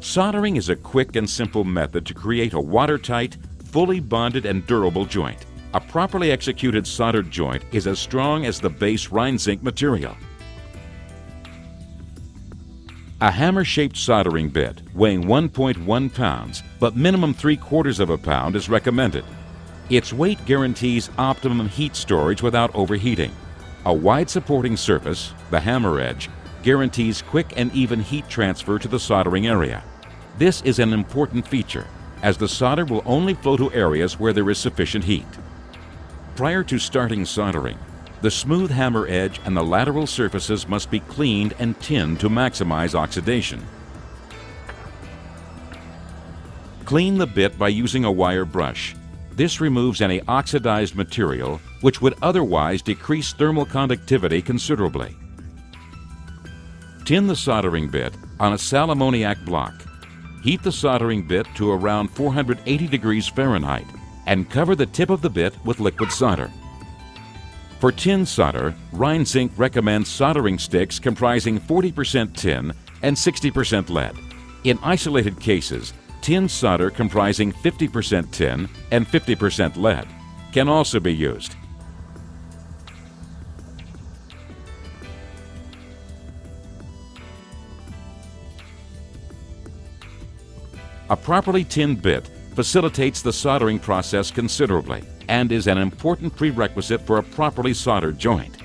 Soldering is a quick and simple method to create a watertight, fully bonded and durable joint. A properly executed soldered joint is as strong as the base RHEINZINK material. A hammer-shaped soldering bit weighing 1.1 pounds, but minimum 3/4 of a pound is recommended. Its weight guarantees optimum heat storage without overheating. A wide supporting surface, the hammer edge, guarantees quick and even heat transfer to the soldering area. This is an important feature, as the solder will only flow to areas where there is sufficient heat. Prior to starting soldering, the smooth hammer edge and the lateral surfaces must be cleaned and tinned to maximize oxidation. Clean the bit by using a wire brush. This removes any oxidized material which would otherwise decrease thermal conductivity considerably. Tin the soldering bit on a sal ammoniac block. Heat the soldering bit to around 480 degrees Fahrenheit and cover the tip of the bit with liquid solder. For tin solder, RHEINZINK recommends soldering sticks comprising 40% tin and 60% lead. In isolated cases, tin solder comprising 50% tin and 50% lead can also be used. A properly tinned bit facilitates the soldering process considerably and is an important prerequisite for a properly soldered joint.